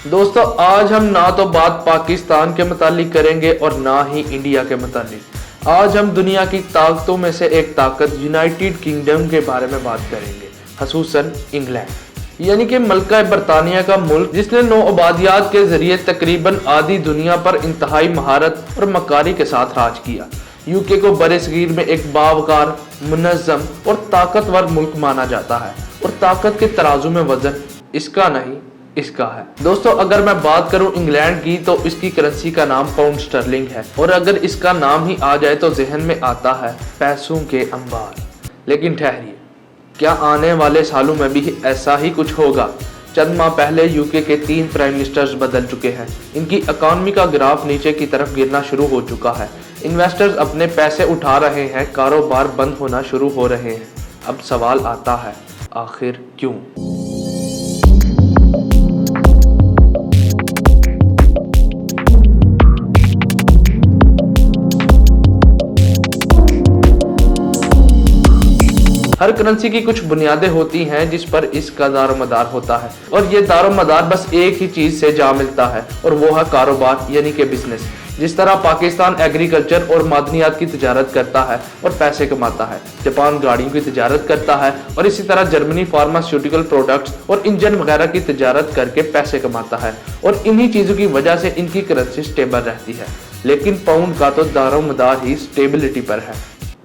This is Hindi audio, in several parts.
दोस्तों आज हम ना तो बात पाकिस्तान के मुतालिक करेंगे और ना ही इंडिया के मुतालिक। आज हम दुनिया की ताकतों में से एक ताकत यूनाइटेड किंगडम के बारे में बात करेंगे, खसूसन इंग्लैंड यानी कि मल्का बरतानिया का मुल्क जिसने नौ आबादियात के जरिए तकरीबन आधी दुनिया पर इंतहाई महारत और मकारी के साथ राज किया। यूके को बरसगीर में एक बावकार, मुनज़्ज़म और ताकतवर मुल्क माना जाता है और ताकत के तराजू में वजन इसका नहीं इसका है। दोस्तों अगर मैं बात करूं इंग्लैंड की तो इसकी करेंसी का नाम पाउंड स्टर्लिंग है और अगर इसका नाम ही आ जाए तो जहन में आता है पैसों के अंबार। लेकिन ठहरिए, क्या आने वाले सालों में भी ऐसा ही कुछ होगा? चंद माह पहले यूके के 3 प्राइम मिनिस्टर्स बदल चुके हैं। इनकी इकॉनमी का ग्राफ नीचे की तरफ गिरना शुरू हो चुका है। इन्वेस्टर्स अपने पैसे उठा रहे हैं, कारोबार बंद होना शुरू हो रहे हैं। अब सवाल आता है, आखिर क्यों? हर करेंसी की कुछ बुनियादें होती हैं जिस पर इसका दारोमदार होता है और ये दारोमदार बस एक ही चीज से जा मिलता है और वो है कारोबार यानी कि बिजनेस। जिस तरह पाकिस्तान एग्रीकल्चर और मादनियात की तिजारत करता है और पैसे कमाता है, जापान गाड़ियों की तिजारत करता है और इसी तरह जर्मनी फार्मास्यूटिकल प्रोडक्ट्स और इंजन वगैरह की तिजारत करके पैसे कमाता है और इन्हीं चीजों की वजह से इनकी करेंसी स्टेबल रहती है। लेकिन पाउंड का तो दारोमदार ही स्टेबिलिटी पर है।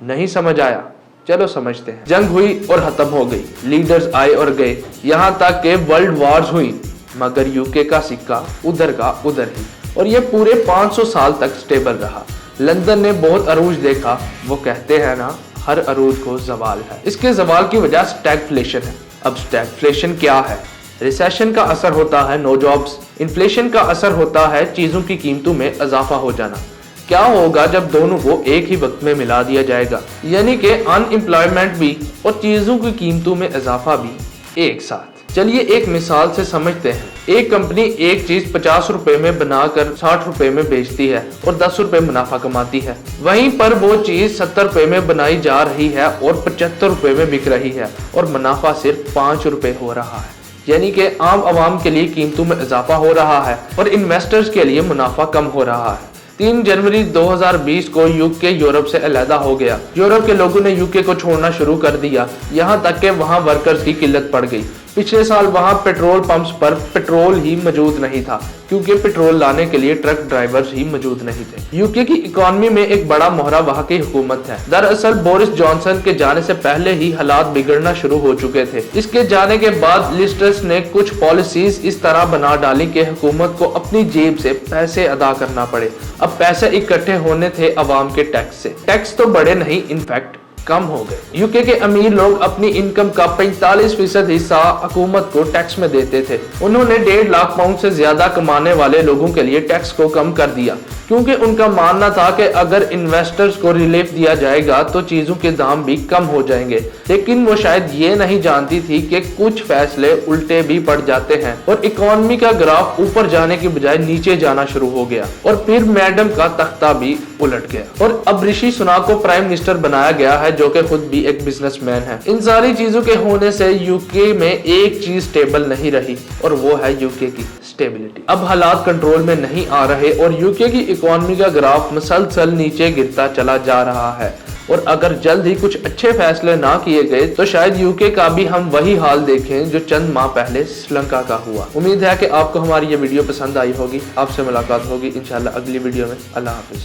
नहीं समझ आया? चलो समझते हैं। जंग हुई और खत्म हो गई, लीडर्स आए और गए, यहाँ तक के वर्ल्ड वार्स हुई, मगर यूके का सिक्का उधर का उधर ही और ये पूरे 500 साल तक स्टेबल रहा। लंदन ने बहुत अरूज देखा, वो कहते हैं ना हर अरूज को जवाल है। इसके जवाल की वजह स्टैगफ्लेशन है। अब स्टैगफ्लेशन क्या है? रिसेशन का असर होता है नो जॉब्स, इन्फ्लेशन का असर होता है चीजों की कीमतों में इजाफा हो जाना। क्या होगा जब दोनों को एक ही वक्त में मिला दिया जाएगा, यानी कि अनएम्प्लॉयमेंट भी और चीजों की कीमतों में इजाफा भी एक साथ। चलिए एक मिसाल से समझते हैं। एक कंपनी एक चीज 50 रुपए में बनाकर 60 रुपए में बेचती है और 10 रुपए मुनाफा कमाती है। वहीं पर वो चीज 70 रुपए में बनाई जा रही है और 75 रुपए में बिक रही है और मुनाफा सिर्फ 5 रुपए हो रहा है। यानी कि आम आवाम के लिए कीमतों में इजाफा हो रहा है और इन्वेस्टर्स के लिए मुनाफा कम हो रहा है। 3 जनवरी 2020 को यूके यूरोप से अलहदा हो गया। यूरोप के लोगों ने यूके को छोड़ना शुरू कर दिया, यहाँ तक कि वहाँ वर्कर्स की किल्लत पड़ गई। पिछले साल वहाँ पेट्रोल पंप्स पर पेट्रोल ही मौजूद नहीं था क्योंकि पेट्रोल लाने के लिए ट्रक ड्राइवर्स ही मौजूद नहीं थे। यूके की इकॉनमी में एक बड़ा मोहरा वहाँ की हुकूमत है। दरअसल बोरिस जॉनसन के जाने से पहले ही हालात बिगड़ना शुरू हो चुके थे। इसके जाने के बाद लिज ट्रस ने कुछ पॉलिसीज इस तरह बना डाली कि हुकूमत को अपनी जेब से पैसे अदा करना पड़े। अब पैसे इकट्ठे होने थे अवाम के टैक्स से। टैक्स तो बढ़े नहीं, इनफैक्ट कम हो गए। यूके के अमीर लोग अपनी इनकम का 45% हिस्सा हुकूमत को टैक्स में देते थे। उन्होंने 1.5 लाख पाउंड से ज्यादा कमाने वाले लोगों के लिए टैक्स को कम कर दिया क्योंकि उनका मानना था कि अगर इन्वेस्टर्स को रिलीफ दिया जाएगा तो चीजों के दाम भी कम हो जाएंगे। लेकिन वो शायद ये नहीं जानती थी कि कुछ फैसले उल्टे भी पड़ जाते हैं और इकोनॉमी का ग्राफ ऊपर जाने की बजाय नीचे जाना शुरू हो गया और फिर मैडम का तख्ता भी उलट गया और अब ऋषि सुनाक को प्राइम मिनिस्टर बनाया गया है जो कि खुद भी एक बिजनेसमैन है। इन सारी चीजों के होने से यूके में एक चीज स्टेबल नहीं रही और वो है यूके की स्टेबिलिटी। अब हालात कंट्रोल में नहीं आ रहे और यूके की इकोनॉमी का ग्राफ मसलसल नीचे गिरता चला जा रहा है और अगर जल्द ही कुछ अच्छे फैसले ना किए गए तो शायद यूके का भी हम वही हाल देखें जो चंद माह पहले श्रीलंका का हुआ। उम्मीद है कि आपको हमारी ये वीडियो पसंद आई होगी। आपसे मुलाकात होगी इंशाल्लाह अगली वीडियो में। अल्लाह हाफिज।